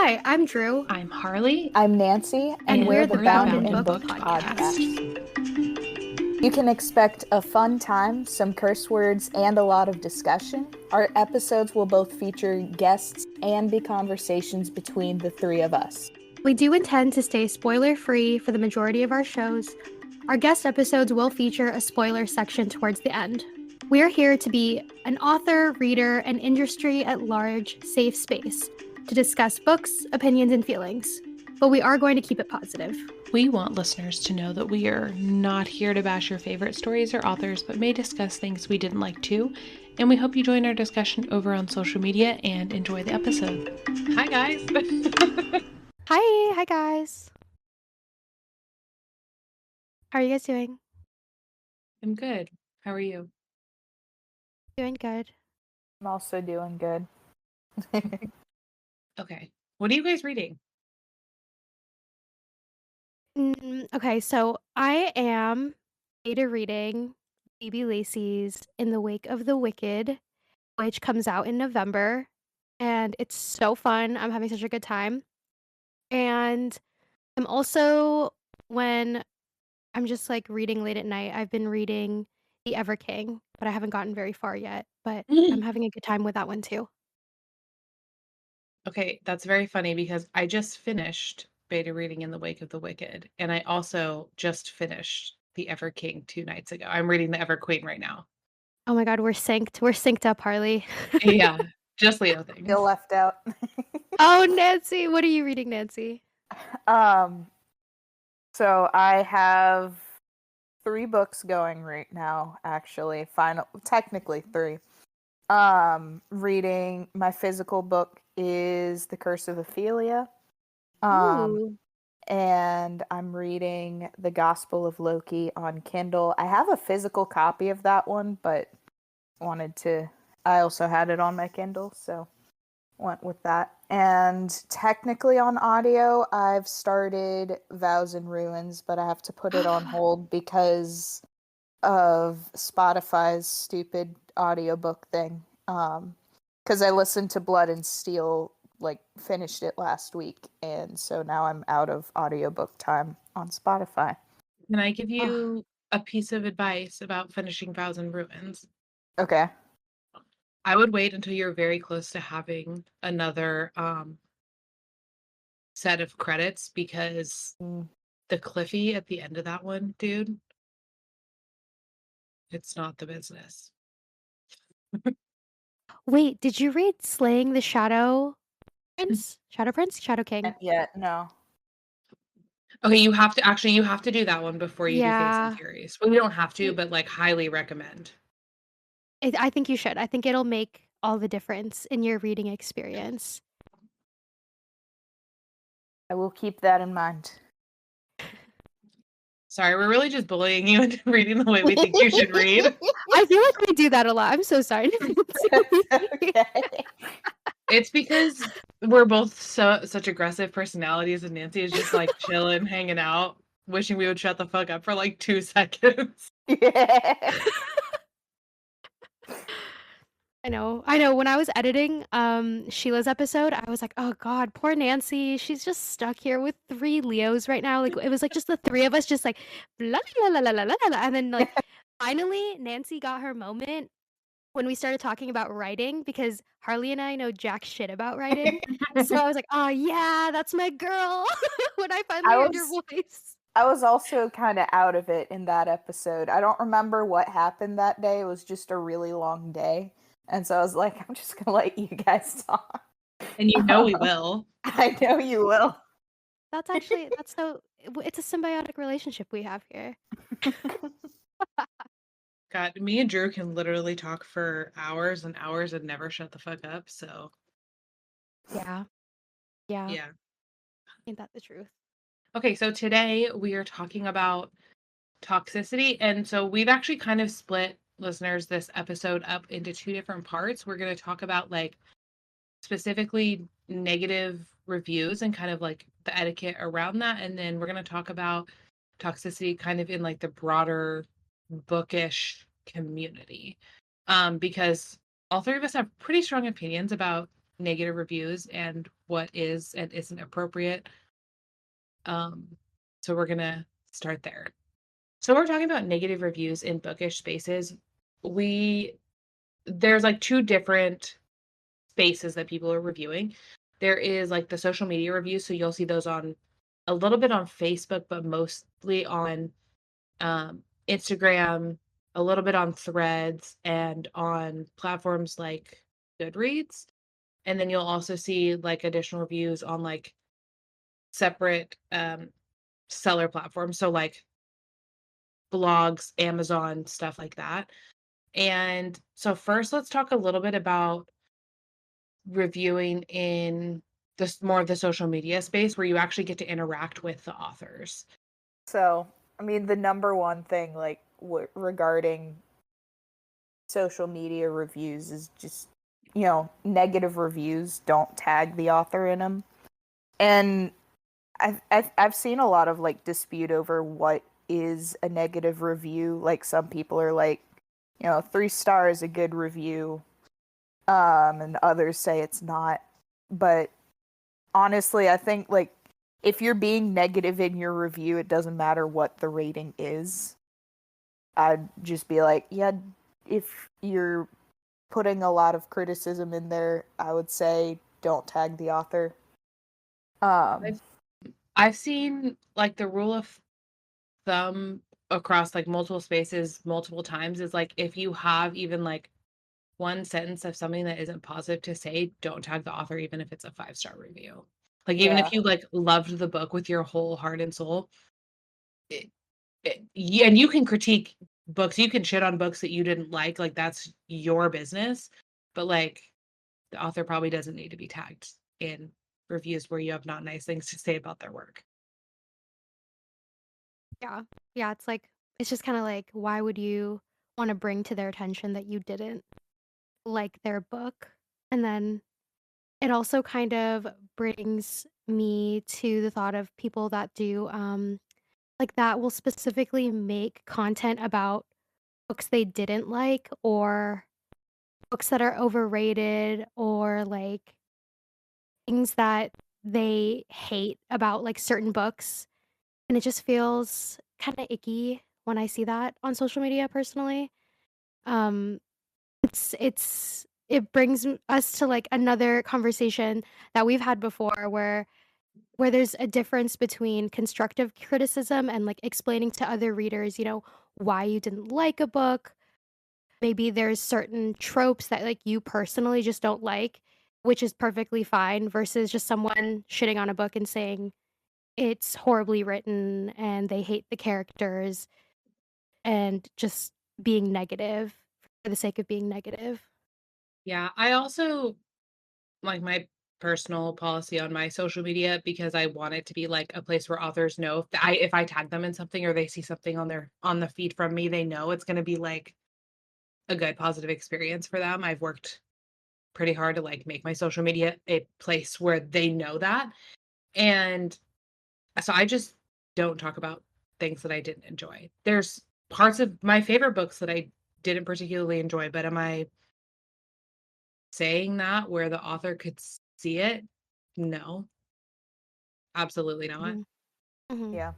Hi, I'm Drew. I'm Harley. I'm Nancy, and we're the Bound in Book podcast. You can expect a fun time, some curse words, and a lot of discussion. Our episodes will both feature guests and be conversations between the three of us. We do intend to stay spoiler-free for the majority of our shows. Our guest episodes will feature a spoiler section towards the end. We are here to be an author, reader, and industry at large safe space to discuss books, opinions, and feelings. But we are going to keep it positive. We want listeners to know that we are not here to bash your favorite stories or authors, but may discuss things we didn't like too. And we hope you join our discussion over on social media and enjoy the episode. Hi, guys. Hi guys. How are you guys doing? I'm good. How are you? Doing good. I'm also doing good. Okay. What are you guys reading? Okay, so I am beta reading B.B. Lacey's In the Wake of the Wicked, which comes out in November, and it's so fun. I'm having such a good time. And I'm also, when I'm just like reading late at night, I've been reading The Ever King, but I haven't gotten very far yet. But I'm having a good time with that one too. Okay, that's very funny because I just finished beta reading In the Wake of the Wicked, and I also just finished The Ever King 2 nights ago. I'm reading The Ever Queen right now. Oh my God, we're synced. We're synced up, Harley. Yeah, just Leo things. Feel left out. Oh, Nancy, what are you reading, Nancy? So I have 3 books going right now, actually. Technically 3. Reading my physical book is The Curse of Ophelia. Ooh. And I'm reading The Gospel of Loki on Kindle. I have a physical copy of that one, but I also had it on my Kindle, so went with that. And technically on audio, I've started Vows and Ruins, but I have to put it on hold because of Spotify's stupid audiobook thing. Because I listened to Blood and Steel, finished it last week, and so now I'm out of audiobook time on Spotify. Can I give you a piece of advice about finishing Vows and Ruins? Okay. I would wait until you're very close to having another set of credits because the Cliffy at the end of that one, dude, it's not the business. Wait, did you read Slaying the Shadow Prince? Shadow Prince? Shadow King? Yeah, no. Okay, you have to do that one before you do Fates and Yeah. Furies. Well, you don't have to, but highly recommend. I think you should. I think it'll make all the difference in your reading experience. I will keep that in mind. Sorry, we're really just bullying you into reading the way we think you should read. I feel like we do that a lot. I'm so sorry. Okay. It's because we're both such aggressive personalities, and Nancy is just chilling, hanging out, wishing we would shut the fuck up for 2 seconds. Yeah. I know. When I was editing Sheila's episode, I was like, oh God, poor Nancy. She's just stuck here with 3 Leos right now. It was just the 3 of us just la la la la la la la. And then finally Nancy got her moment when we started talking about writing, because Harley and I know jack shit about writing. So I was like, oh yeah, that's my girl. When I finally heard your voice. I was also kind of out of it in that episode. I don't remember what happened that day. It was just a really long day. And so I was like, I'm just going to let you guys talk. And you know we will. I know you will. It's a symbiotic relationship we have here. God, me and Drew can literally talk for hours and hours and never shut the fuck up, so. Yeah. Ain't that the truth? Okay, so today we are talking about toxicity. And so we've actually kind of split, listeners, this episode up into 2 different parts. We're going to talk about specifically negative reviews and kind of the etiquette around that. And then we're going to talk about toxicity kind of in the broader bookish community. Because all 3 of us have pretty strong opinions about negative reviews and what is and isn't appropriate. So we're gonna start there. So we're talking about negative reviews in bookish spaces. There's like two different spaces that people are reviewing. There is like the social media reviews, so you'll see those on a little bit on Facebook, but mostly on Instagram, a little bit on Threads, and on platforms like Goodreads. And then you'll also see like additional reviews on like separate seller platforms, so like blogs, Amazon, stuff like that. And so first let's talk a little bit about reviewing in this more of the social media space where you actually get to interact with the authors. So, I mean, the number one thing, like, regarding social media reviews is just, negative reviews. Don't tag the author in them. And I've seen a lot of, like, dispute over what is a negative review. Like, some people are like, 3 stars a good review. And others say it's not. But honestly, I think, like, if you're being negative in your review, it doesn't matter what the rating is. I'd just be like, yeah, if you're putting a lot of criticism in there, I would say don't tag the author. I've seen like the rule of thumb across like multiple spaces multiple times is like if you have even like one sentence of something that isn't positive to say, don't tag the author even if it's a 5-star review. Like even Yeah. if you like loved the book with your whole heart and soul, yeah, and you can critique books, you can shit on books that you didn't like that's your business. But like the author probably doesn't need to be tagged in reviews where you have not nice things to say about their work. Yeah. Yeah, it's like it's just kinda like, why would you wanna bring to their attention that you didn't like their book? And then it also kind of brings me to the thought of people that do, like, that will specifically make content about books they didn't like or books that are overrated or, like, things that they hate about, like, certain books, and it just feels kinda icky when I see that on social media personally. Um, it brings us to, like, another conversation that we've had before where there's a difference between constructive criticism and, like, explaining to other readers, why you didn't like a book. Maybe there's certain tropes that, like, you personally just don't like, which is perfectly fine, versus just someone shitting on a book and saying it's horribly written and they hate the characters and just being negative for the sake of being negative. Yeah, I also like my personal policy on my social media because I want it to be like a place where authors know if I tag them in something or they see something on the feed from me, they know it's going to be like a good positive experience for them. I've worked pretty hard to like make my social media a place where they know that. And so I just don't talk about things that I didn't enjoy. There's parts of my favorite books that I didn't particularly enjoy, but am I saying that where the author could see it? No, absolutely not. Mhm, mhm. Yeah.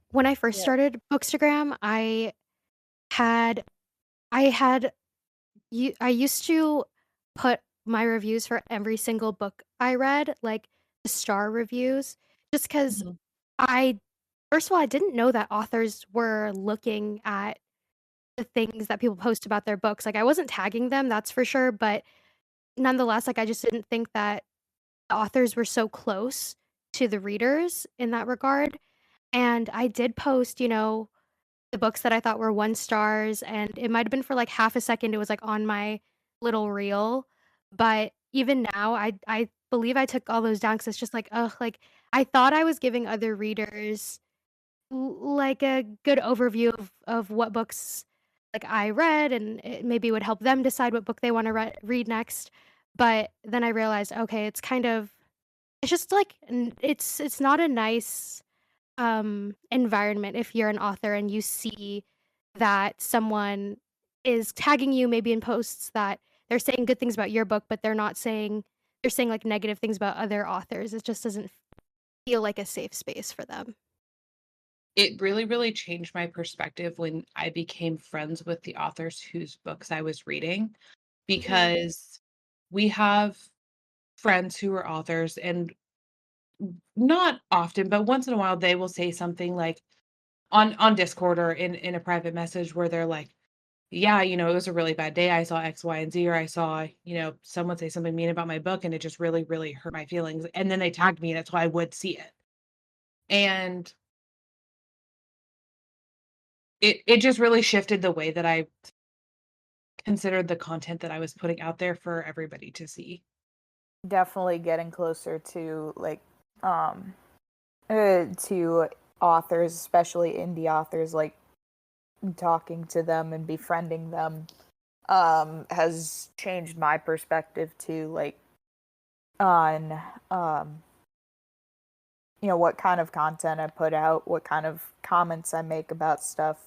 When I first Yeah. started Bookstagram, had I I used to put my reviews for every single book I read, like, the star reviews, just 'cause Mhm. I first of all, I didn't know that authors were looking at the things that people post about their books, like, I wasn't tagging them, that's for sure, but nonetheless, like, I just didn't think that the authors were so close to the readers in that regard, and I did post, the books that I thought were 1 stars, and it might have been for, like, half a second, it was, like, on my little reel, but even now, I believe I took all those down because it's just like, ugh, like, I thought I was giving other readers like a good overview of what books, like, I read, and it maybe would help them decide what book they wanna read next, but then I realized, okay, it's just, like, it's not a nice, environment if you're an author and you see that someone is tagging you maybe in posts that they're saying good things about your book, but they're not saying they're saying, like, negative things about other authors. It just doesn't feel like a safe space for them. It really, really changed my perspective when I became friends with the authors whose books I was reading, Mhm. because we have friends who are authors, and not often, but once in a while, they will say something like on Discord or in a private message where they're like, "Yeah, it was a really bad day. I saw X, Y, and Z, or I saw, someone say something mean about my book, and it just really, really hurt my feelings." And then they tagged me, and that's why I would see it. And it just really shifted the way that I considered the content that I was putting out there for everybody to see. Definitely getting closer to like um to authors, especially indie authors, like talking to them and befriending them has changed my perspective too, like on um what kind of content I put out, what kind of comments I make about stuff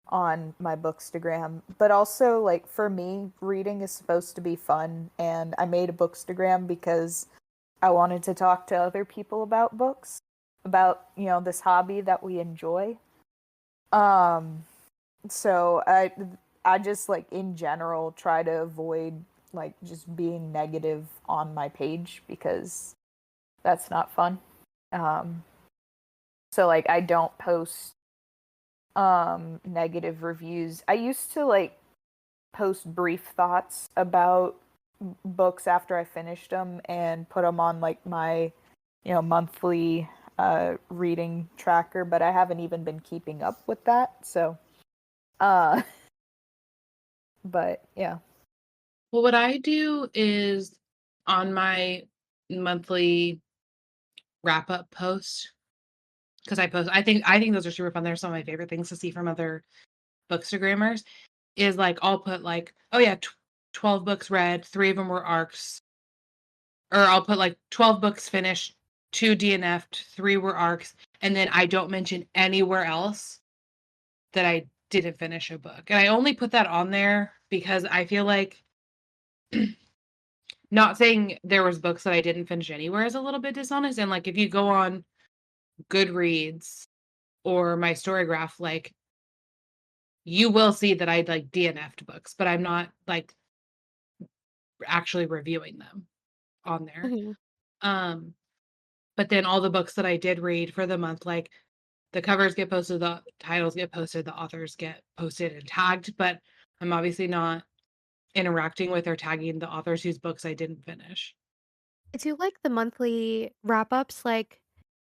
on my Bookstagram. But also, like, for me, reading is supposed to be fun, and I made a Bookstagram because I wanted to talk to other people about books, about, this hobby that we enjoy. Um, so I just like in general try to avoid like just being negative on my page because that's not fun. Um, so like I don't post negative reviews. I used to like post brief thoughts about books after I finished them and put them on like my monthly reading tracker, but I haven't even been keeping up with that. So uh but yeah. Well, what I do is on my monthly wrap up post, because I think those are super fun. They're some of my favorite things to see from other bookstagrammers. Is like I'll put like, oh yeah, 12 books read, 3 of them were arcs, or I'll put like 12 books finished, 2 DNF'd, 3 were arcs, and then I don't mention anywhere else that I didn't finish a book. And I only put that on there because I feel like not saying there was books that I didn't finish anywhere is a little bit dishonest. And like if you go on Goodreads or my Storygraph, like you will see that I like DNF'd books, but I'm not like actually reviewing them on there. Mhm. Um, but then all the books that I did read for the month, like the covers get posted, the titles get posted, the authors get posted and tagged, but I'm obviously not interacting with or tagging the authors whose books I didn't finish. I do like the monthly wrap-ups, like,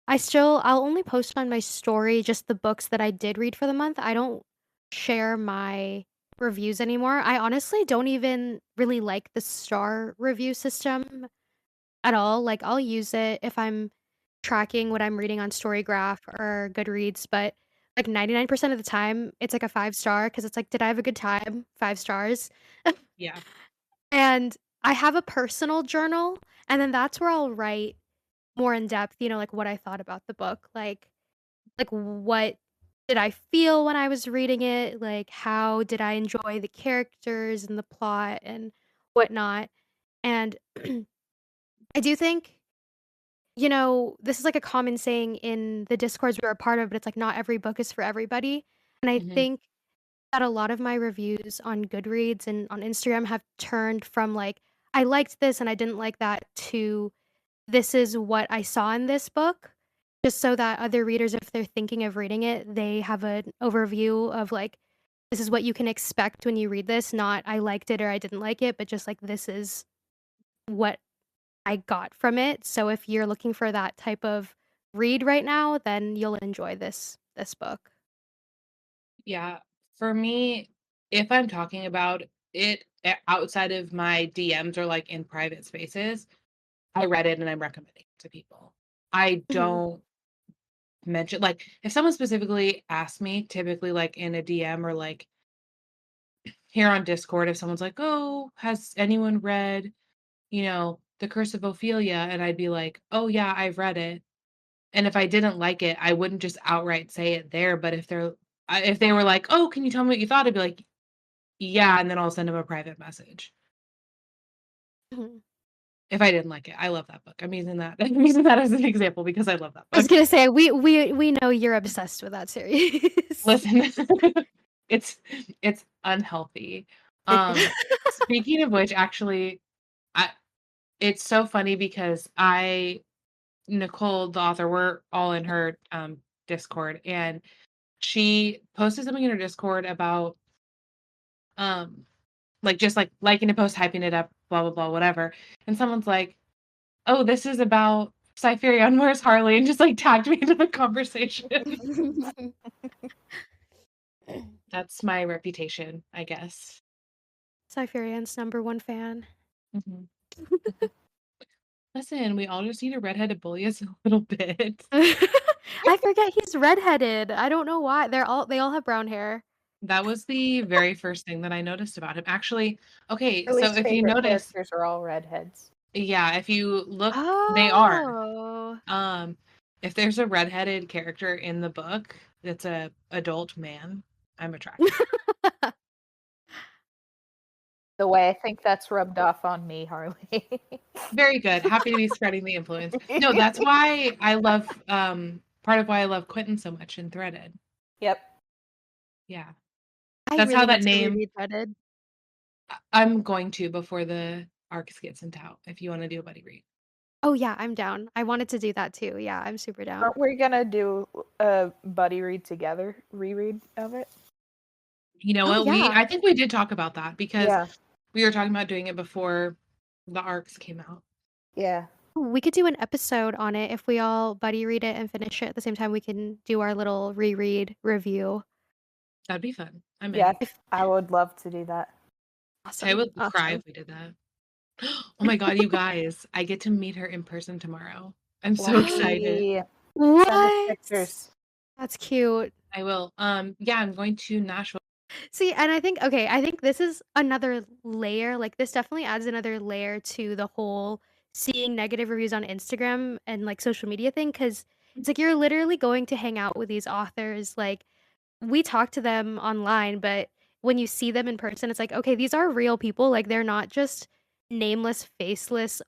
I'll only post on my story just the books that I did read for the month. I don't share my reviews anymore. I honestly don't even really like the star review system at all. Like, I'll use it if I'm tracking what I'm reading on Storygraph or Goodreads, but, like, 99% of the time, it's, like, a 5 star because it's like, "Did I have a good time?" 5 stars. Yeah. And I have a personal journal, and then that's where I'll write more in depth, like, what I thought about the book, like, what did I feel when I was reading it, like, how did I enjoy the characters and the plot and whatnot, and I do think, this is, like, a common saying in the discords we're a part of, but it's like, not every book is for everybody, and I Mhm. think that a lot of my reviews on Goodreads and on Instagram have turned from, like, "I liked this and I didn't like that," to this is what I saw in this book, just so that other readers, if they're thinking of reading it, they have an overview of, like, this is what you can expect when you read this, not I liked it or I didn't like it, but just, like, this is what I got from it. So if you're looking for that type of read right now, then you'll enjoy this book. Yeah. For me, if I'm talking about it outside of my DMs or like in private spaces, I read it and I'm recommending it to people. I Mhm. don't mention, like, if someone specifically asks me, typically like in a DM or like here on Discord, if someone's like, "Oh, has anyone read, The Curse of Ophelia?" And I'd be like, "Oh yeah, I've read it." And if I didn't like it, I wouldn't just outright say it there, but if they were like, "Oh, can you tell me what you thought?" I'd be like, "Yeah," and then I'll send them a private message. Mhm. if I didn't like it. I love that book. I'm using that I'm using that as an example because I love that I was book. gonna say we know you're obsessed with that series. Listen, it's it's unhealthy. Speaking of which, actually, I it's so funny because Nicole, the author, we're all in her Discord, and she posted something in her Discord about um like just like liking a post, hyping it up, blah blah blah, whatever. And someone's like, "Oh, this is about Cypheria, where's Harley?" and just like tagged me into the conversation. That's my reputation, I guess. Cypherion's #1 fan. Mhm. Listen, we all just need a redheaded bully us a little bit. I forget he's redheaded. I don't know why. They all have brown hair. That was the very first thing that I noticed about him. Actually, okay, so Charlie's if you favorite notice, characters are all redheads. yeah, if you look, they are. Oh. Um, if there's a redheaded character in the book that's a adult man, I'm attracted. The way I think that's rubbed off on me, Harley. Very good. Happy to be spreading the influence. No, that's why I love part of why I love Quentin so much in Threaded. Yep. Yeah. I That's really how that need to name reread Threaded. I'm going to before the arcs get sent out if you want to do a buddy read. Oh, yeah, I'm down. I wanted to do that too. Yeah, I'm super down. Aren't we gonna do a buddy read together? Reread of it? You know Oh, what? yeah. I think we did talk about that because Yeah. we were talking about doing it before the arcs came out. Yeah. We could do an episode on it if we all buddy read it and finish it at the same time. We can do our little reread review. That'd be fun. I'm Yeah. in. If I would love to do that. I Awesome, would cry awesome. if we did that. Oh my god, you guys! I get to meet her in person tomorrow. I'm so excited. Lucky. Send us What? pictures. That's cute. I will. Yeah, I'm going to Nashville. See, and I think this is another layer, like, this definitely adds another layer to the whole seeing negative reviews on Instagram and, like, social media thing, because it's like you're literally going to hang out with these authors, like, we talk to them online, but when you see them in person, it's like, okay, these are real people, like, they're not just nameless, faceless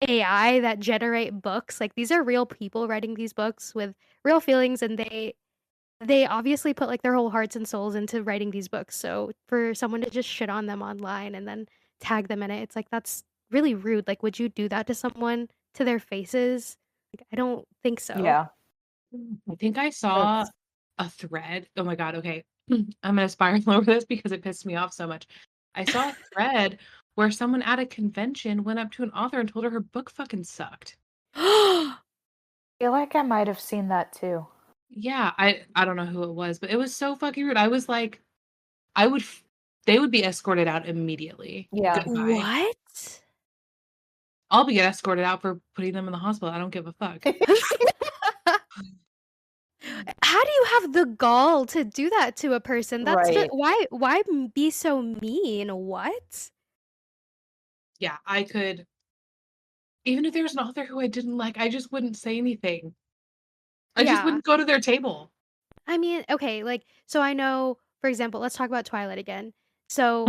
AI that generate books, like, these are real people writing these books with real feelings, and they obviously put, like, their whole hearts and souls into writing these books, so for someone to just shit on them online and then tag them in it, it's like, that's really rude, like, would you do that to someone to their faces? Like, I don't think so. Yeah. I think I saw That's a thread. Oh my god, okay. I'm gonna spiral over this because it pissed me off so much. I saw a thread where someone at a convention went up to an author and told her her book fucking sucked. I feel like I might have seen that too. Yeah, I don't know who it was, but it was so fucking rude. I was like, I would they would be escorted out immediady. Yeah. Goodbye. What? I'll be escorted out for putting them in the hospital. I don't give a fuck. How do you have the gall to do that to a person? That's just Right. why be so mean? What? Yeah, I could even if there was an author who I didn't like, I just wouldn't say anything. I just Yeah. wouldn't go to their table. I mean, okay, like, so I know, for example, let's talk about Twilight again. So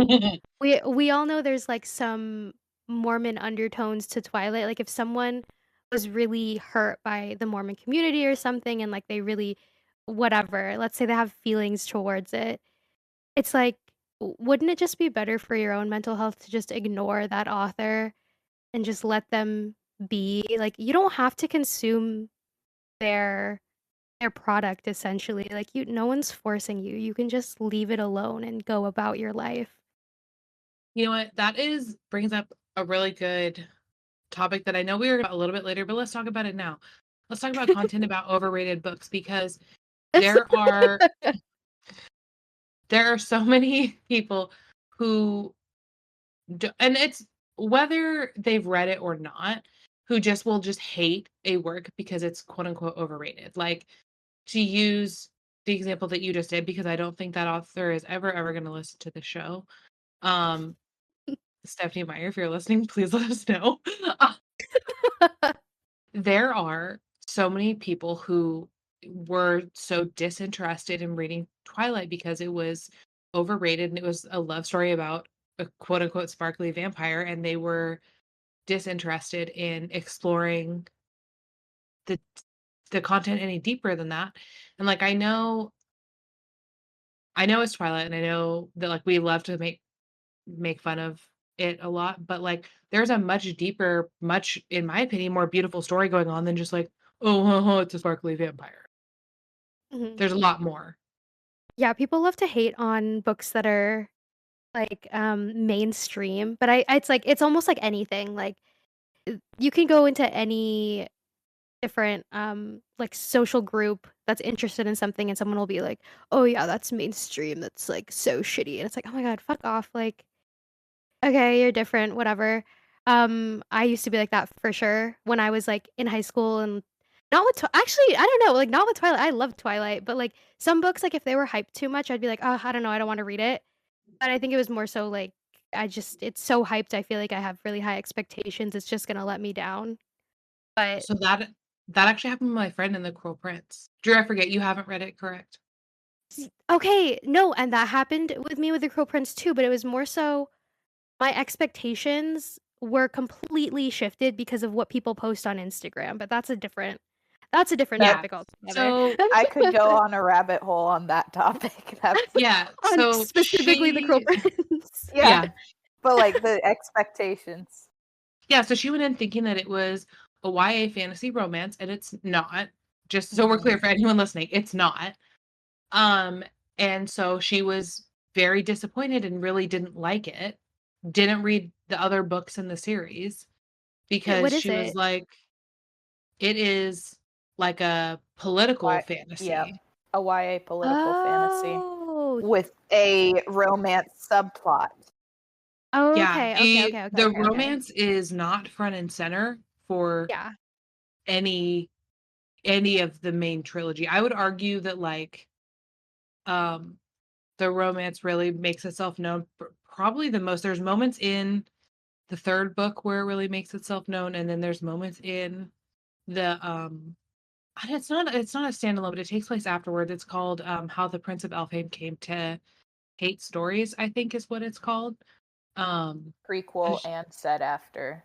we all know there's like some Mormon undertones to Twilight. Like if someone was really hurt by the Mormon community or something and like they really whatever, let's say they have feelings towards it. It's like wouldn't it just be better for your own mental health to just ignore that author and just let them be? Like you don't have to consume their product essentially, like, you no one's forcing you, you can just leave it alone and go about your life. You know what? That is brings up a really good topic that I know we were about a little bit later, but let's talk about it now. Let's talk about content about overrated books because there are there are so many people who and it's whether they've read it or not, who just will just hate a work because it's quote unquote overrated. Like to use the example that you just did, because I don't think that author is ever going to listen to the show. Um, Stephanie Meyer, if you're listening, please let us know. There are so many people who were so disinterested in reading Twilight because it was overrated and it was a love story about a quote unquote sparkly vampire, and they were disinterested in exploring the the content any deeper than that. And, like, I know it's Twilight, and I know that, like, we love to make fun of it a lot, but, like, there's a much deeper, much, in my opinion, more beautiful story going on than just like, "Oh, it's a sparkly vampire." Mhm. There's a lot more. Yeah, people love to hate on books that are, like, mainstream, but it's like it's almost like anything, like, you can go into any different, like, social group that's interested in something, and someone will be like, "Oh, yeah, that's mainstream, that's, like, so shitty," and it's like, "Oh my god, fuck off," like, "Okay, you're different, whatever." I used to be like that for sure when I was, like, in high school and not with actually, I don't know, like, not with Twilight, I love Twilight, but, like, some books, like, if they were hyped too much, I'd be like, "Oh, I don't know, I don't wanna read it." But I think it was more so, like, it's so hyped, I feel like I have really high expectations, it's just gonna let me down. But So that actually happened with my friend in The Cruel Prince. Drew, I forget you haven't read it, correct? okay, no, and that happened with me with The Cruel Prince too, but it was more so my expectations were completely shifted because of what people post on Instagram, but that's a different That Yeah. topic altogether. So I could go on a rabbit hole on that topic. That's yeah, On so specifically The Cruel Prince. yeah, yeah. but like the expectations. Yeah, so she went in thinking that it was a YA fantasy romance, and it's not. Just so we're Mhm. clear for anyone listening, it's not. Um, and so she was very disappointed and really didn't like it. Didn't read the other books in the series Wait, because what is she was it? like, it is like a political Why? Yeah, fantasy. a YA political fantasy Oh. with a romance subplot. Oh, Yeah, okay, okay, the okay, okay, the okay, okay. romance is not front and center for Yeah. any any of the main trilogy. I would argue that, like, um, the romance really makes itself known probably the most. There's moments in the 3rd book where it really makes itself known, and then there's moments in the, and it's not a standalone, but it takes place afterwards. It's called, How the Prince of Elfhame Came to Hate Stories, I think is what it's called. Um, I Prequel sh and set after.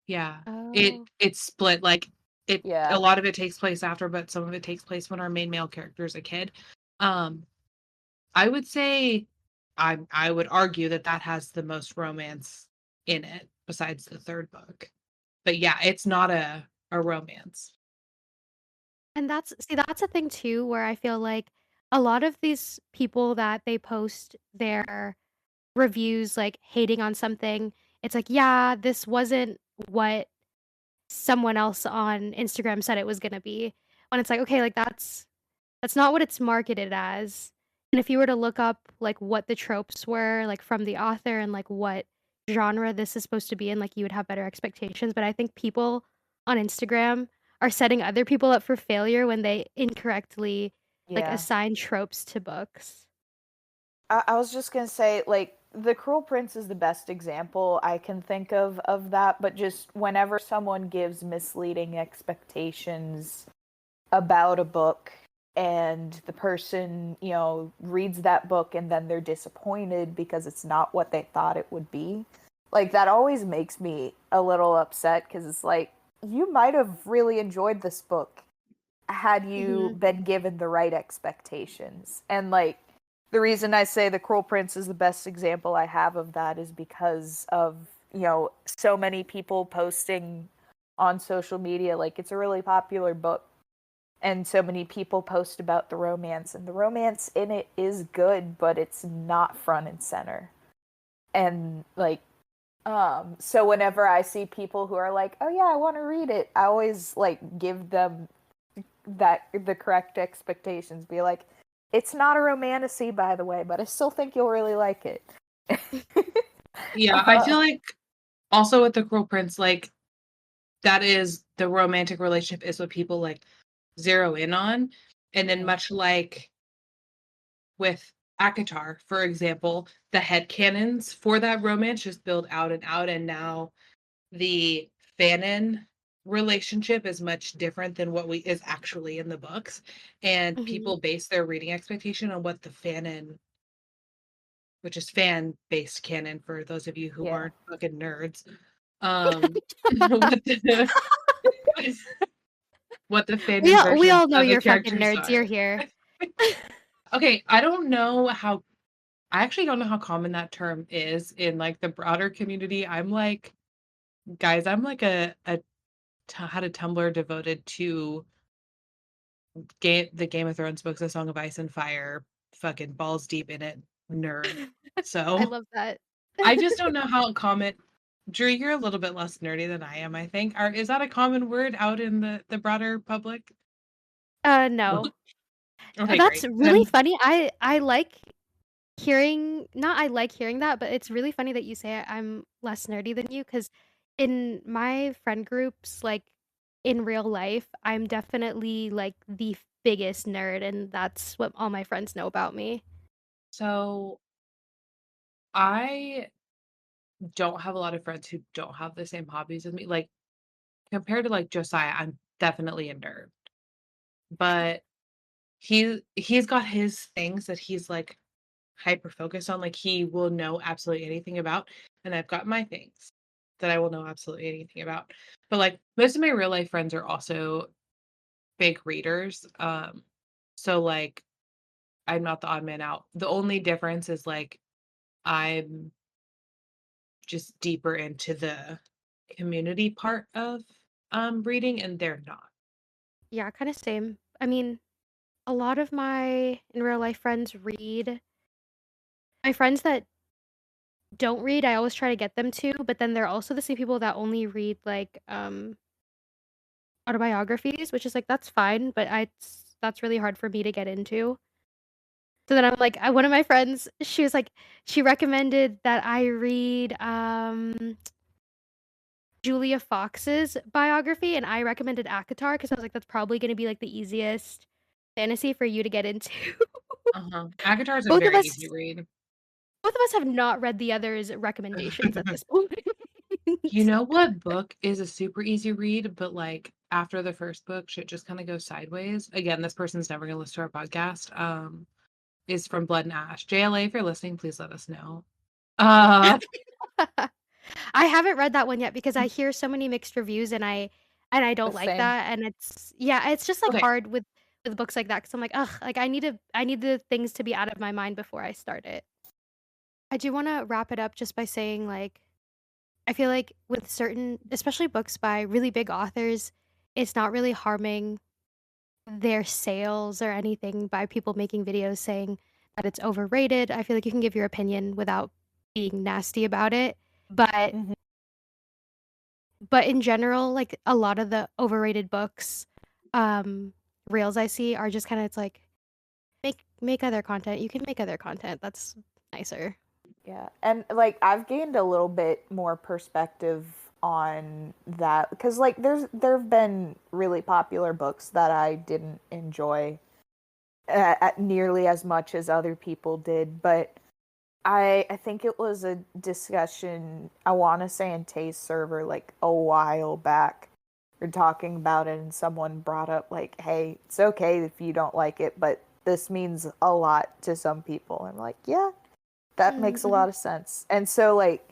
Yeah. Oh. It's split, like, a Yeah. lot of it takes place after, but some of it takes place when our main male character is a kid. Um, I would say I would argue that that has the most romance in it besides the 3rd book. But yeah, it's not a romance. And that's a thing too where I feel like a lot of these people that they post their reviews, like, hating on something, it's like, "Yeah, this wasn't what someone else on Instagram said it was gonna be." When it's like, "Okay, like, that's not what it's marketed as." And if you were to look up, like, what the tropes were, like, from the author and, like, what genre this is supposed to be in, like, you would have better expectations, but I think people on Instagram are setting other people up for failure when they incorrectly, like, Yeah. assign tropes to books. I was just gonna say, like, The Cruel Prince is the best example I can think of that, but just whenever someone gives misleading expectations about a book and the person, reads that book and then they're disappointed because it's not what they thought it would be. Like that always makes me a little upset because it's like you might have really enjoyed this book had you Mhm. been given the right expectations. And like the reason I say The Cruel Prince is the best example I have of that is because of, so many people posting on social media like it's a really popular book and so many people post about the romance and the romance in it is good but it's not front and center. And like so whenever I see people who are like, "Oh yeah, I want to read it," I always like give them that the correct expectations. Be like, "It's not a romantasy, by the way, but I still think you'll really like it." Yeah, I uh, feel like also with The Cruel Prince, like, that is the romantic relationship is what people, like, zero in on, and then mhm. much like with ACOTAR, for example, the headcanons for that romance just build out and out, and now the fanon relationship is much different than what we is actually in the books, and Mhm. people base their reading expectation on what the fanon, which is fan-based canon for those of you who Yeah. aren't fucking nerds, what the what the fandom We versions all know of the you're fucking characters nerds. You're are. here. Okay, I actually don't know how common that term is in like the broader community. I'm like, guys, I'm like had a Tumblr devoted to the Game of Thrones books, A Song of Ice and Fire, fucking balls deep in it, nerd. I So love that. I just don't know how common. Drew, you're a little bit less nerdy than I am, I think. Is that a common word out in the broader public? No. Okay, That's great. really funny. I like hearing not I like hearing that, but it's really funny that you say I'm less nerdy than you because in my friend groups, like in real life, I'm definitely like the biggest nerd, and that's what all my friends know about me. So I don't have a lot of friends who don't have the same hobbies as me. Like compared to like Josiah, I'm definitely a nerd. But he's got his things that he's like hyper focused on, like he will know absolutely anything about, and I've got my things that I will know absolutely anything about. But like most of my real life friends are also big readers. So like I'm not the odd man out. The only difference is like I'm just deeper into the community part of reading and they're not. Yeah, kind of same. I mean, a lot of my in real life friends read. My friends that don't read, I always try to get them to, but then they're also the same people that only read like autobiographies, which is like that's fine, but that's really hard for me to get into. So then I'm like, one of my friends, she was like, she recommended that I read Julia Fox's biography, and I recommended ACOTAR because I was like, that's probably going to be like the easiest fantasy for you to get into. Uh-huh. Avatar is a both of very us, easy read. both of us have not read the other's recommendations at this point. You know what book is a super easy read, but like after the first book, shit just kind of goes sideways. Again, this person's never gonna listen to our podcast. Is from Blood and Ash. JLA, if you're listening, please let us know. Uh I haven't read that one yet because I hear so many mixed reviews and I The don't like same. that, and it's just like okay. hard with books like that because I'm like, ugh, like I need the things to be out of my mind before I start it. I do want to wrap it up just by saying like I feel like with certain, especially books by really big authors, it's not really harming their sales or anything by people making videos saying that it's overrated. I feel like you can give your opinion without being nasty about it, but Mhm. in general, like, a lot of the overrated books, um, reels I see are just kinda it's like, make other content. You can make other content. That's nicer. Yeah, and like I've gained a little bit more perspective on that because like there've been really popular books that I didn't enjoy at nearly as much as other people did, but I think it was a discussion I want to say in Tay's server like a while back. We're talking about it and someone brought up like, "Hey, it's okay if you don't like it, but this means a lot to some people." I'm like, "Yeah, that makes a Mhm. lot of sense." And so like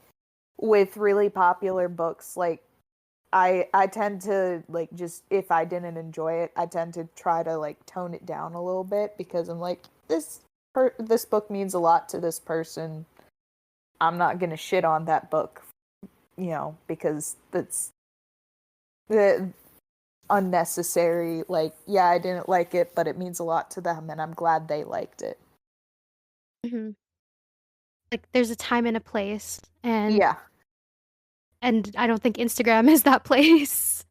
with really popular books, like I tend to like just if I didn't enjoy it, I tend to try to like tone it down a little bit because I'm like this book means a lot to this person. I'm not going to shit on that book, because that's the unnecessary like yeah, I didn't like it, but it means a lot to them and I'm glad they liked it. Mhm. Like, there's a time and a place, Yeah. and I don't think Instagram is that place.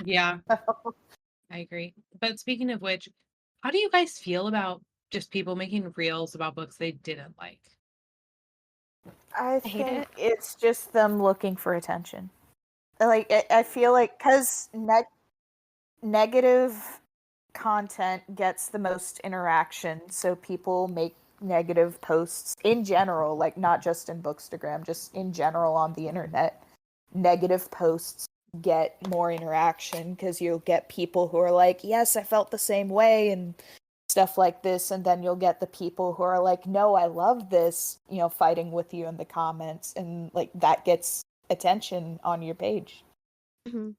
Yeah, I agree. But speaking of which, how do you guys feel about just people making reels about books they didn't like? I I hate think it. it's just them looking for attention. Like I feel like because negative content gets the most interaction, so people make negative posts in general, like not just in Bookstagram, just in general on the internet. Negative posts get more interaction because you'll get people who are like, "Yes, I felt the same way," and stuff like this, and then you'll get the people who are like, "No, I love this," fighting with you in the comments, and like that gets attention on your page. Mm-hmm.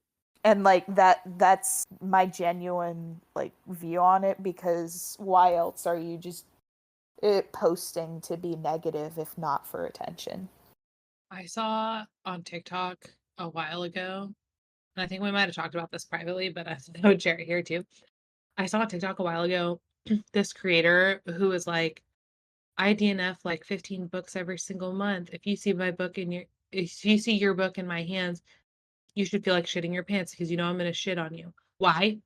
And like that's my genuine like view on it, because why else are you just posting to be negative if not for attention? I saw on TikTok a while ago, and I think we might have talked about this privately, but I know Jerry here too. I saw on TikTok a while ago this creator who was like, I DNF like 15 books every single month. If you see your book in my hands, you should feel like shitting your pants because you know I'm gonna shit on you. Why?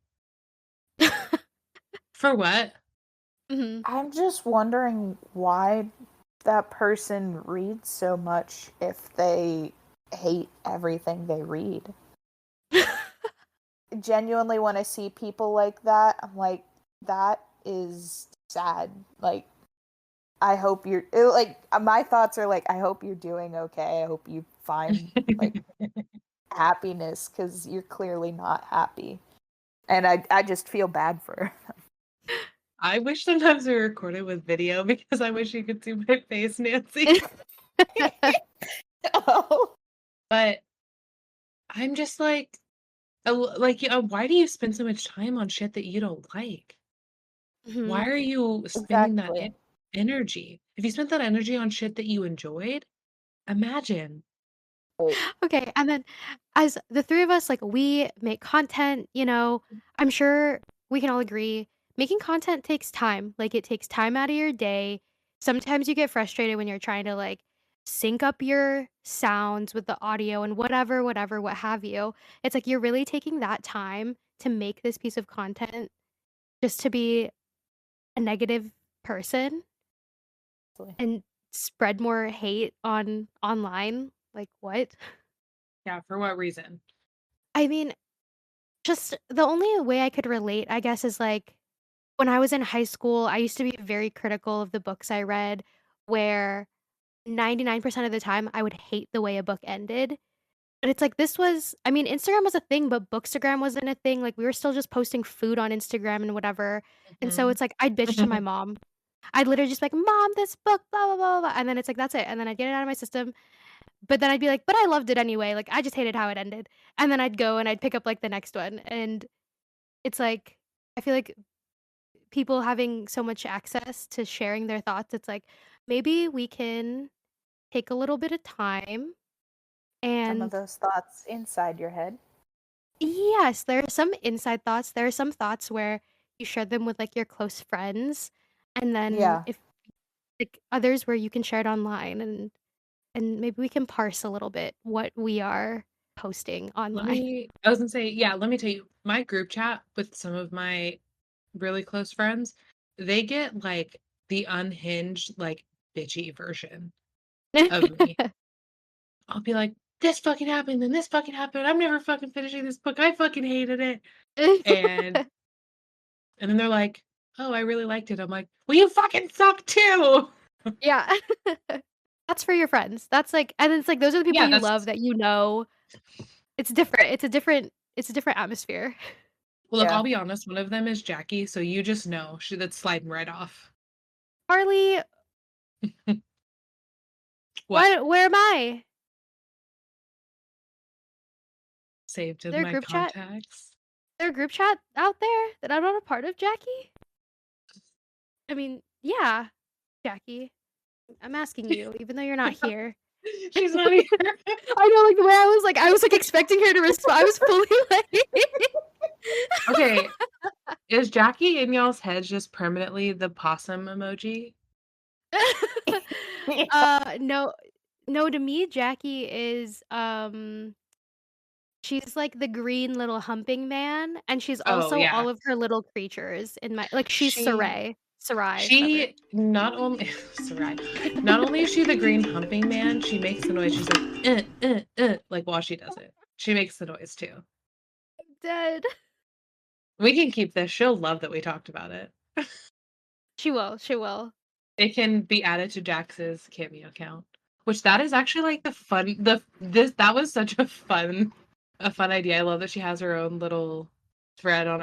For what? Mm-hmm. I'm just wondering why that person reads so much if they hate everything they read. Genuinely, when I see people like that, I'm like, that is sad. Like, I hope you're like, my thoughts are like, I hope you're doing okay. I hope you find like happiness, because you're clearly not happy. And I just feel bad for her. I wish sometimes we recorded with video because I wish you could see my face, Nancy. Oh. But I'm just like, why do you spend so much time on shit that you don't like? Mm-hmm. Why are you spending that Exactly. energy? If you spent that energy on shit that you enjoyed, imagine. Right. Okay, and then as the three of us, like, we make content, I'm sure we can all agree making content takes time. Like, it takes time out of your day. Sometimes you get frustrated when you're trying to, like, sync up your sounds with the audio and whatever, whatever, what have you. It's like you're really taking that time to make this piece of content just to be a negative person and spread more hate online. Like, what? Yeah, for what reason? I mean, just the only way I could relate, I guess, is like when I was in high school, I used to be very critical of the books I read, where 99% of the time I would hate the way a book ended. But it's like I mean, Instagram was a thing, but Bookstagram wasn't a thing. Like we were still just posting food on Instagram and whatever. And so Mhm. it's like I'd bitch to my mom. I'd literally just be like, Mom, this book, blah, blah, blah, blah. And then it's like, that's it. And then I'd get it out of my system. But then I'd be like, but I loved it anyway. Like I just hated how it ended. And then I'd go and I'd pick up like the next one. And it's like, I feel like people having so much access to sharing their thoughts, it's like, maybe we can take a little bit of time Some of and those thoughts inside your head. yes, there are some inside thoughts. There are some thoughts where you share them with like your close friends, and then Yeah. if like others where you can share it online and maybe we can parse a little bit what we are posting online. I was gonna say, yeah, let me tell you, my group chat with some of my really close friends, they get like the unhinged, like bitchy version of me. I'll be like, this fucking happened, and this fucking happened. I'm never fucking finishing this book. I fucking hated it. And then they're like, oh, I really liked it. I'm like, well, you fucking suck too. Yeah. That's for your friends. That's like and it's like those are the people Yeah, you love that's that you know. It's different. It's a different atmosphere. well, look, Yeah. I'll be honest, one of them is Jackie, so you just know that's sliding right off. Harley, What? where am I? Saved in There a my group chat? contacts. There a group chat out there that I'm not a part of, Jackie? I mean, yeah, Jackie. I'm asking you, even though you're not here. She's not here. I know, like the way I was like expecting her to respond. I was fully like Okay, is Jackie in y'all's heads just permanently the possum emoji? No, no, to me, Jackie is she's like the green little humping man, and she's Oh, also yeah. all of her little creatures in my like she's She Sarai. Sarai, whatever. she not only Sarai, not only is she the green humping man, she makes the noise. She's like, like while she does it. She makes the noise too. Dead. We can keep this. She'll love that we talked about it. She will, she will. It can be added to Jax's cameo account, which that is actually like that was such a fun idea. I love that she has her own little thread on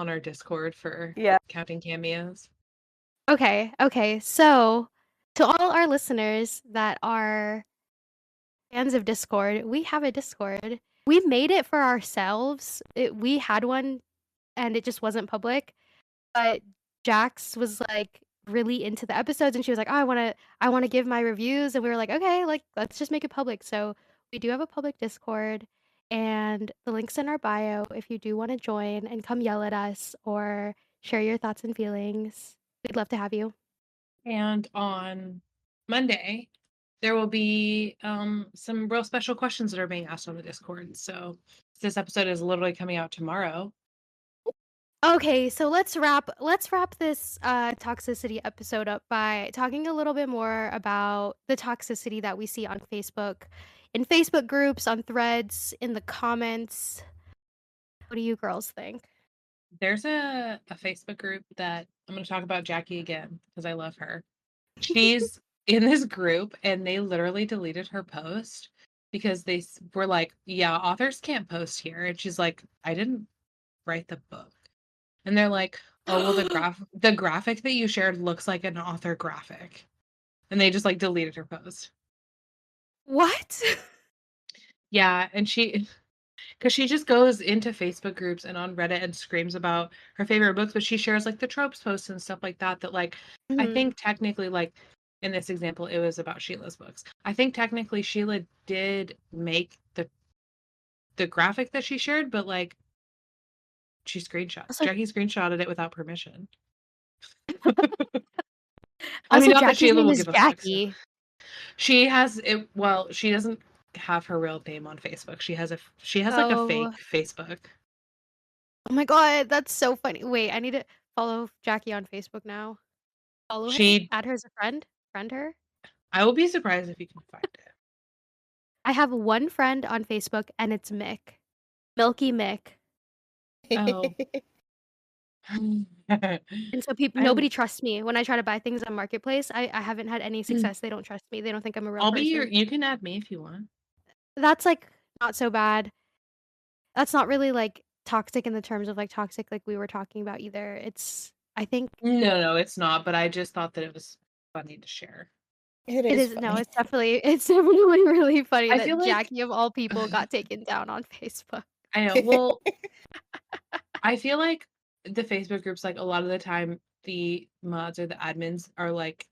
our Discord for Yeah. counting cameos. Okay, okay. So, to all our listeners that are fans of Discord, we have a Discord. We made it for ourselves. We had one and it just wasn't public. But Jax was, like, really into the episodes, and she was like, "Oh, I wanna give my reviews," and we were like, "Okay, like, let's just make it public." So, we do have a public Discord, and the link's in our bio if you do wanna join and come yell at us or share your thoughts and feelings. We'd love to have you. And on Monday, there will be some real special questions that are being asked on the Discord. So this episode is literally coming out tomorrow. Okay, so let's wrap this toxicity episode up by talking a little bit more about the toxicity that we see on Facebook, in Facebook groups, on threads, in the comments. What do you girls think? There's a Facebook group that I'm going to talk about Jackie again because I love her. She's in this group and they literally deleted her post because were like, yeah, authors can't post here. And she's like, I didn't write the book. And they're like, oh, well, the graphic that you shared looks like an author graphic. And they just like deleted her post. What? Yeah. And because she just goes into Facebook groups and on Reddit and screams about her favorite books, but she shares like the tropes posts and stuff like that. That like, I Mhm. think technically, like in this example, it was about Sheila's books. I think technically Sheila did make the graphic that she shared, but like Also Jackie screenshotted it without permission. I mean, also not that Jackie's Sheila name will is give a fuck. So. Jackie. She has it. Well, she doesn't have her real name on Facebook. She has like a Oh. fake Facebook. Oh my god, that's so funny. Wait, I need to follow Jackie on Facebook now. Follow her? She. Add her as a friend? Friend her? I will be surprised if you can find I have one friend on Facebook, and it's Mick. Milky Mick. it. Oh. And so I nobody trusts me when I try to buy things on Marketplace. I haven't had any success. They don't trust me. They don't think I'm a real I'll be your. person. You can add me if you want. That's, like, not so bad. That's not really, like, toxic in the terms of, like, toxic like we were talking about either. It's I think No, it's not. But I just thought that it was funny to share. It it is is no, funny. it's definitely really funny I that feel like Jackie of all people got taken down on Facebook. I know. Well, I feel like the Facebook groups, like a lot of the time, the mods or the admins are like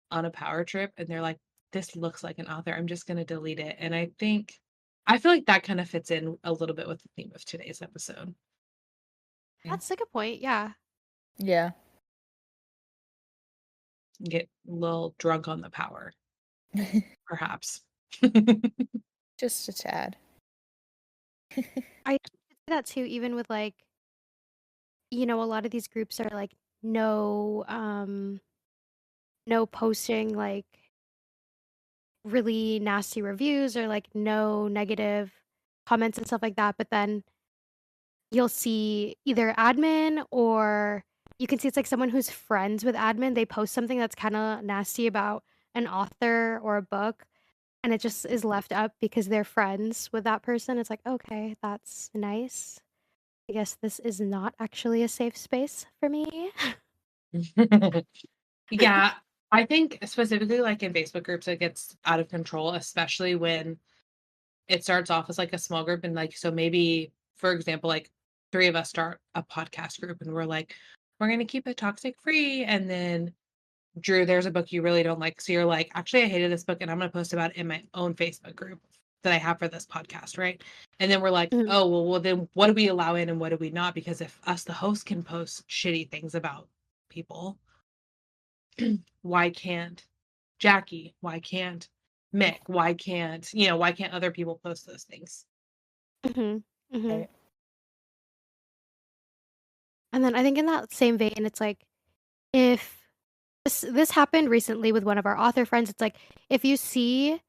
on a power trip, and they're like, "This looks like an author. I'm just gonna delete it." And I feel like that kind of fits in a little bit with the theme of today's episode. Mm. That's a good point, yeah. Yeah. Get a little drunk on the power, perhaps. Just a tad. I see that too, even with, like, a lot of these groups are like, no, no posting, like, really nasty reviews or, like, no negative comments and stuff like that, but then you'll see either admin or you can see it's, like, someone who's friends with admin, they post something that's kinda nasty about an author or a book, and it just is left up because they're friends with that person. It's like, "Okay, that's nice. I guess this is not actually a safe space for me." Yeah, I think specifically like in Facebook groups, it gets out of control, especially when it starts off as like a small group. And like, so maybe, for example, like three of us start a podcast group and we're like, we're going to keep it toxic free. And then, Drew, there's a book you really don't like. So you're like, actually, I hated this book and I'm going to post about it in my own Facebook group that I have for this podcast. Right. And then we're like, Mhm. oh, well, then what do we allow in and what do we not? Because if us, the host, can post shitty things about people, why can't Jackie? Why can't Mick? Why can't other people post those things? Mhm. Mhm. Right. And then I think in that same vein, it's like, if this happened recently with one of our author friends, it's like, if you see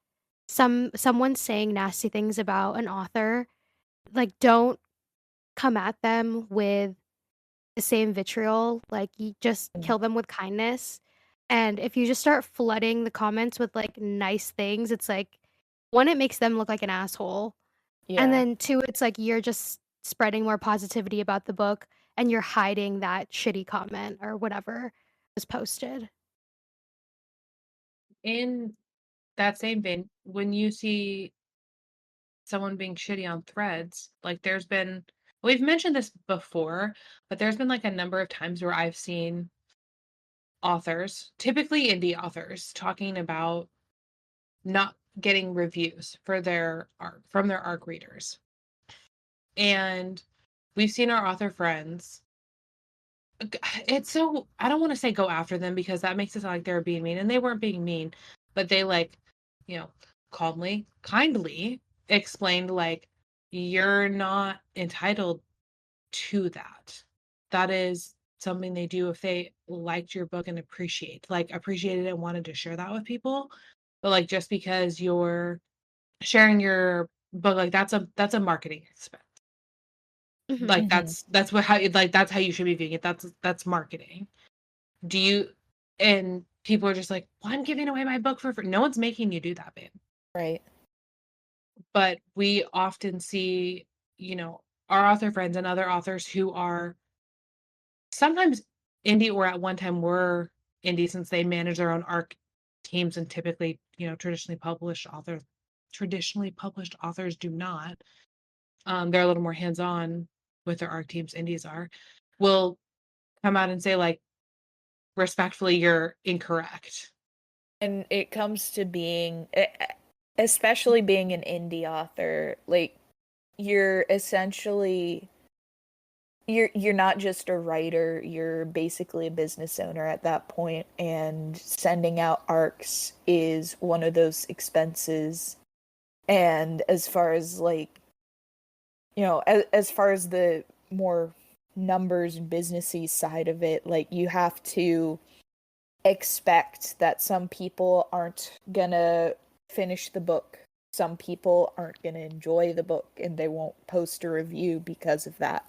someone saying nasty things about an author, like, don't come at them with the same vitriol, like, you just Mm. kill them with kindness, and if you just start flooding the comments with, like, nice things, it's like, 1, it makes them look like an asshole, and Yeah. then 2, it's like you're just spreading more positivity about the book, and you're hiding that shitty comment or whatever was posted. In that same vein, when you see someone being shitty on threads, like we've mentioned this before, but there's been like a number of times where I've seen authors, typically indie authors, talking about not getting reviews for their arc from their arc readers. And we've seen our author friends. It's so, I don't want to say go after them because that makes it sound like they're being mean, and they weren't being mean, but they like, you know, calmly, kindly explained like, you're not entitled to that. That is something they do if they liked your book and appreciated it and wanted to share that with people. But like, just because you're sharing your book, like that's a marketing expense. Mhm. Like Mhm. that's what how like that's how you should be viewing it. That's marketing. Do you and people are just like, well, I'm giving away my book for free. No one's making you do that, babe. Right. But we often see, our author friends and other authors who are sometimes indie or at one time were indie since they manage their own arc teams, and typically, traditionally published authors do not. They're a little more hands-on with their arc teams, indies are, will come out and say like, respectfully, you're incorrect. And it comes to being, especially being an indie author, like you're essentially you're not just a writer, you're basically a business owner at that point, and sending out arcs is one of those expenses. And as far as like, as far as the more numbers and businessy side of it, like you have to expect that some people aren't gonna finish the book. Some people aren't gonna enjoy the book and they won't post a review because of that.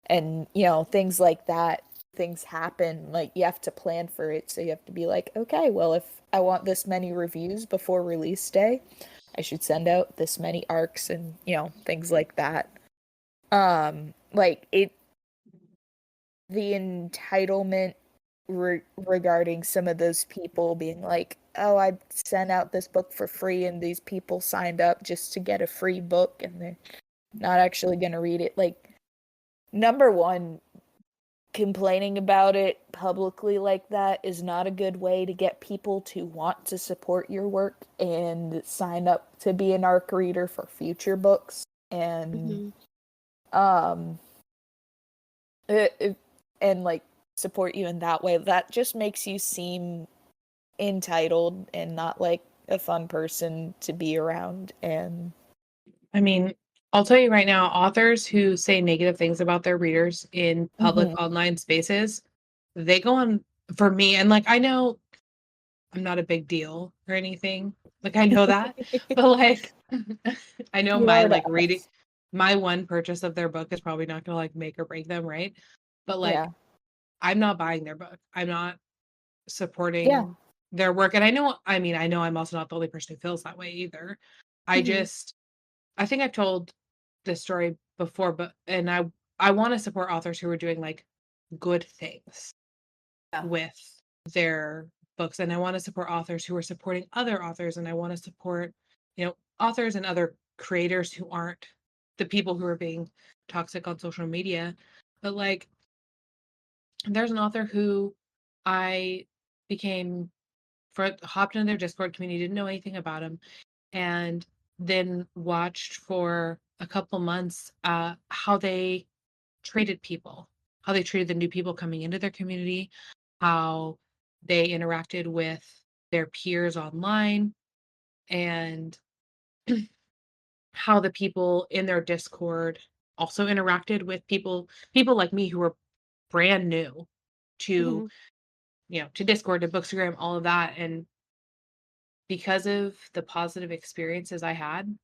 And, things like that, things happen. Like you have to plan for it. So you have to be like, okay, well, if I want this many reviews before release day, I should send out this many arcs and, things like that. Like the entitlement regarding some of those people being like, oh, I sent out this book for free and these people signed up just to get a free book and they're not actually going to read it. Like, number one, complaining about it publicly like that is not a good way to get people to want to support your work and sign up to be an arc reader for future books. And, Mhm. um, and like support you in that way. That just makes you seem entitled and not like a fun person to be around. And I mean, I'll tell you right now, authors who say negative things about their readers in public Mhm. online spaces, they go on for me. And like, I know I'm not a big deal or anything. Like, I know that, but like, I know You my are to like reading, us. my one purchase of their book is probably not gonna like make or break them, right? But like, Yeah. I'm not buying their book. I'm not Yeah. supporting their work. And I know I'm also not the only person who feels that way either. I Mhm. just I think I've told this story before, but and I want to support authors who are doing like good things Yeah. with their books, and I want to support authors who are supporting other authors, and I want to support, authors and other creators who aren't the people who are being toxic on social media. But like, there's an author who I became hopped into their Discord community, didn't know anything about him, and then watched for a couple months how they treated people, how they treated the new people coming into their community, how they interacted with their peers online, and how the people in their Discord also interacted with people like me who were brand new to, Mhm. to Discord, to Bookstagram, all of that. And because of the positive experiences I had,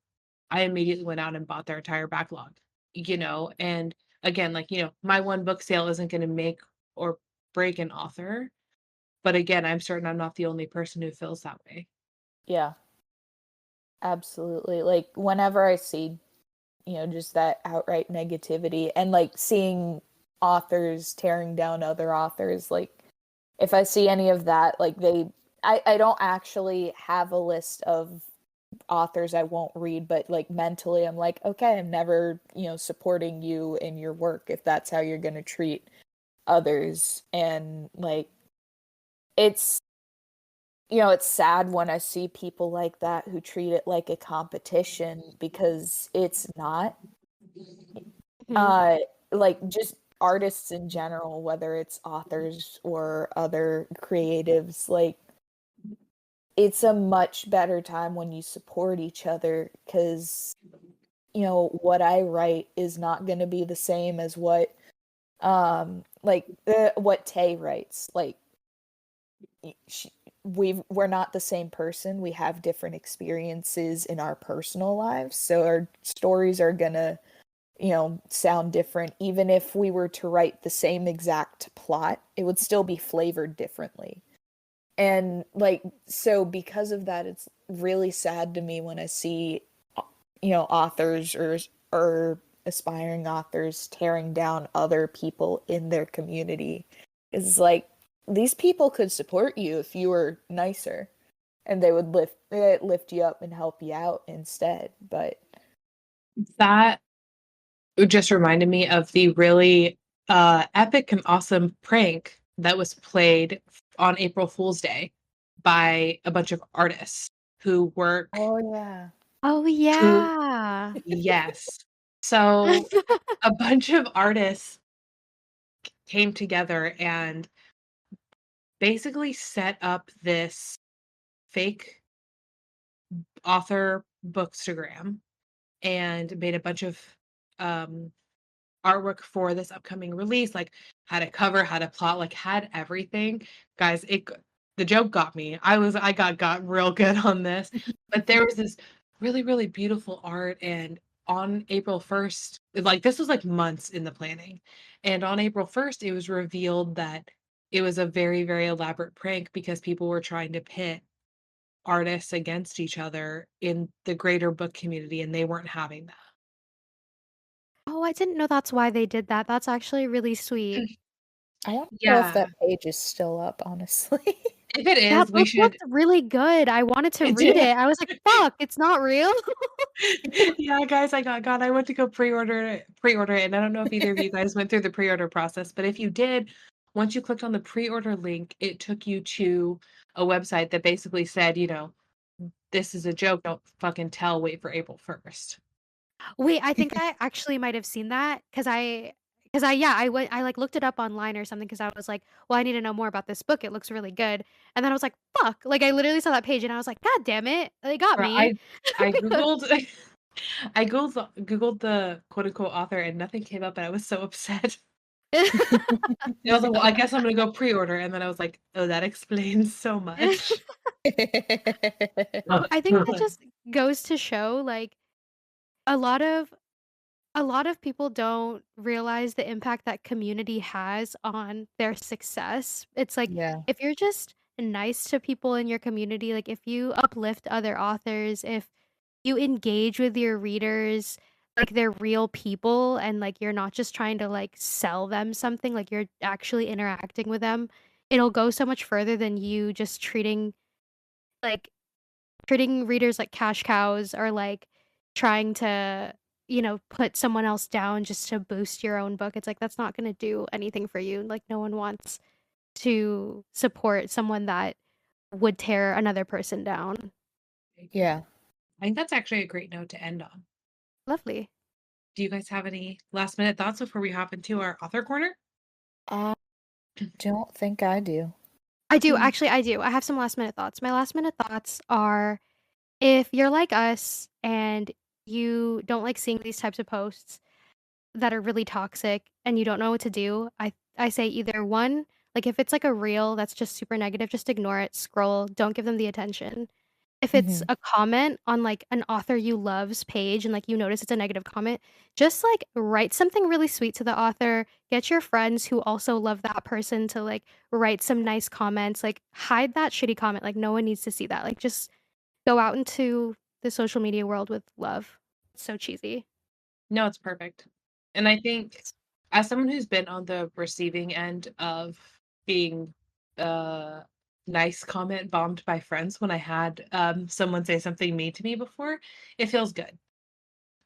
I immediately went out and bought their entire backlog, and again, like, my one book sale isn't going to make or break an author. But again, I'm certain I'm not the only person who feels that way. Yeah. Absolutely. Like whenever I see, just that outright negativity and like seeing authors tearing down other authors, like if I see any of that, like I don't actually have a list of authors I won't read, but like mentally I'm like, okay, I'm never, supporting you in your work if that's how you're going to treat others. And like it's it's sad when I see people like that who treat it like a competition because it's not. Mhm. Uh like just artists in general, whether it's authors or other creatives, like it's a much better time when you support each other because what I write is not going to be the same as what Tay writes. Like she, we're not the same person. We have different experiences in our personal lives, so our stories are going to sound different. Even if we were to write the same exact plot, it would still be flavored differently. And like so because of that, it's really sad to me when I see authors or aspiring authors tearing down other people in their community. It's like these people could support you if you were nicer, and they would lift you up and help you out instead. But That just reminded me of the really epic and awesome prank that was played on April Fool's Day by a bunch of artists who work oh yeah. Oh, who yeah. yes. So a bunch of artists came together and basically set up this fake author bookstagram and made a bunch of um artwork for this upcoming release, like had a cover, had a plot, like had everything. Guys, the joke got me. I got real good on this. But there was this really, really beautiful art, and on April 1st, like this was like months in the planning. And on April 1st, it was revealed that it was a very, very elaborate prank because people were trying to pit artists against each other in the greater book community, and they weren't having that. Oh, I didn't know that's why they did that. That's actually really sweet. I don't know if Yeah. that page is still up, honestly. If it is, That we book should. looked really good. I wanted to It read did. it. I was like, "Fuck, it's not real?" Yeah, guys, I went to go pre-order it, and I don't know if either of you guys went through the pre-order process, but if you did, once you clicked on the pre-order link, it took you to a website that basically said, "This is a joke, don't fucking tell, wait for April 1st." Wait, I think I actually might have seen that because I yeah, I, like, looked it up online or something because I was like, "Well, I need to know more about this book, it looks really good." And then I was like, "Fuck." Like, I literally saw that page and I was like, "God damn it, they got Girl, me." I Googled I Googled the quote unquote author and nothing came up and I was so upset. And I was like, "Well, I guess I'm gonna go pre-order," and then I was like, "Oh, that explains so much." I think that just goes to show, like, a lot of a lot of people don't realize the impact that community has on their success. It's like, Yeah. if you're just nice to people in your community, like, if you uplift other authors, if you engage with your readers like they're real people and, like, you're not just trying to, like, sell them something, like, you're actually interacting with them, it'll go so much further than you just like treating readers like cash cows or, like, trying to, put someone else down just to boost your own book. It's like, that's not gonna do anything for you. Like, no one wants to support someone that would tear another person down. Yeah. I think that's actually a great note to end on. Lovely. Do you guys have any last minute thoughts before we hop into our author corner? I don't think I do. I do, actually, I do. I have some last minute thoughts. My last minute thoughts are if you're like us and you don't like seeing these types of posts that are really toxic and you don't know what to do, I say either one, like if it's like a reel that's just super negative, just ignore it, scroll, don't give them the attention. If it's Mhm. a comment on like an author you love's page and like you notice it's a negative comment, just like write something really sweet to the author. Get your friends who also love that person to like write some nice comments. Like hide that shitty comment. Like no one needs to see that. Like just go out into the social media world with love. It's so cheesy. No, it's perfect. And I think as someone who's been on the receiving end of being uh nice comment bombed by friends when I had someone say something mean to me before, it feels good.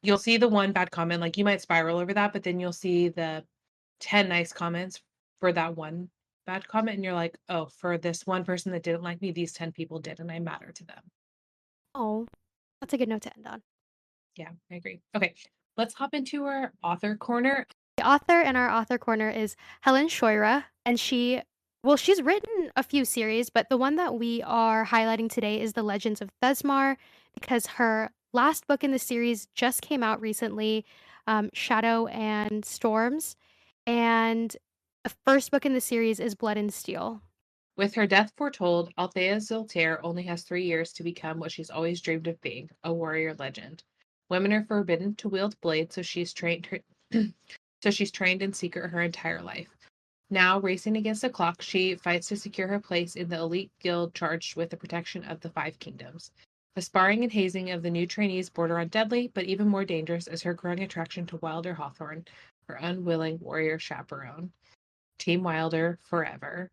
You'll see the one bad comment, like you might spiral over that, but then you'll see the 10 nice comments for that one bad comment, and you're like, oh, for this one person that didn't like me, these 10 people did, and I matter to them. Oh, that's a good note to end on. Yeah, I agree. Okay, let's hop into our author corner. The author in our author corner is Helen Scheuerer, and she's written a few series, but the one that we are highlighting today is the Legends of Thezmarr because her last book in the series just came out recently, Shadow and Storms, and the first book in the series is Blood and Steel. With her death foretold, Althea Zilter only has 3 years to become what she's always dreamed of being, a warrior legend. Women are forbidden to wield blades, so she's trained in secret her entire life. Now, racing against the clock, she fights to secure her place in the elite guild charged with the protection of the 5 kingdoms. The sparring and hazing of the new trainees border on deadly, but even more dangerous is her growing attraction to Wilder Hawthorne, her unwilling warrior chaperone. Team Wilder forever.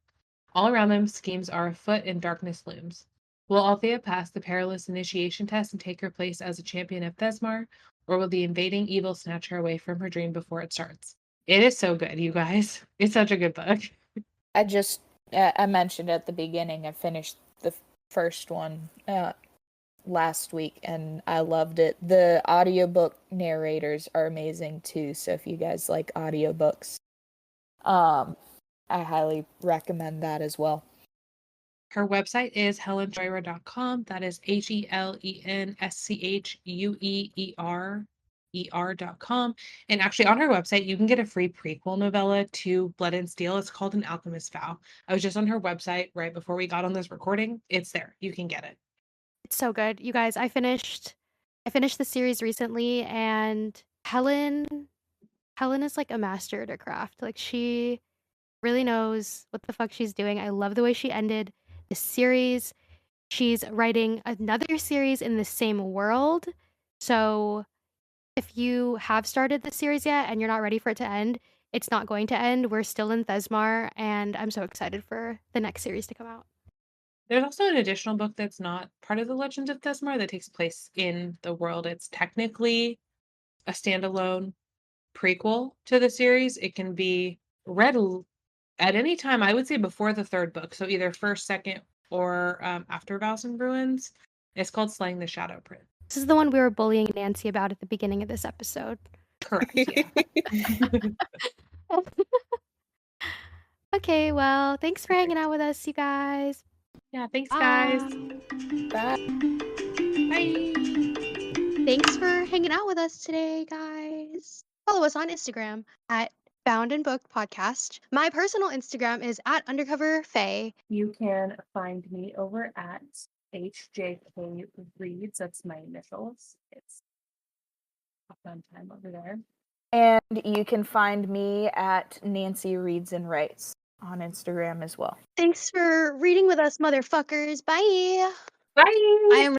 All around them, schemes are afoot and darkness looms. Will Althea pass the perilous initiation test and take her place as a champion of Thezmarr, or will the invading evil snatch her away from her dream before it starts? It is so good, you guys. It's such a good book. I mentioned at the beginning, I finished the first one last week and I loved it. The audiobook narrators are amazing too, so if you guys like audiobooks, I highly recommend that as well. Her website is helenscheuerer.com. That is HELENSCHUEER.com. And actually, on her website, you can get a free prequel novella to Blood and Steel. It's called An Alchemist's Vow. I was just on her website right before we got on this recording. It's there. You can get it. It's so good. You guys, I finished the series recently, and Helen is like a master at her craft. Like, she really knows what the fuck she's doing. I love the way she ended the series. She's writing another series in the same world. So if you have started the series yet and you're not ready for it to end, it's not going to end. We're still in Thezmarr, and I'm so excited for the next series to come out. There's also an additional book that's not part of the Legends of Thezmarr that takes place in the world. It's technically a standalone prequel to the series. It can be read at any time, I would say before the 3rd book. So either first, second, or after Vows and Ruins. It's called Slaying the Shadow Prince. This is the one we were bullying Nancy about at the beginning of this episode. Correct, yeah. Okay, well, thanks for hanging out with us, you guys. Yeah, thanks, guys. Bye. Bye. Thanks for hanging out with us today, guys. Follow us on Instagram at Bound and Book Podcast. My personal Instagram is at Undercover Faye. You can find me over at HJK Reads. That's my initials. It's a fun time over there. And you can find me at Nancy Reads and Writes on Instagram as well. Thanks for reading with us, motherfuckers. Bye. Bye. I am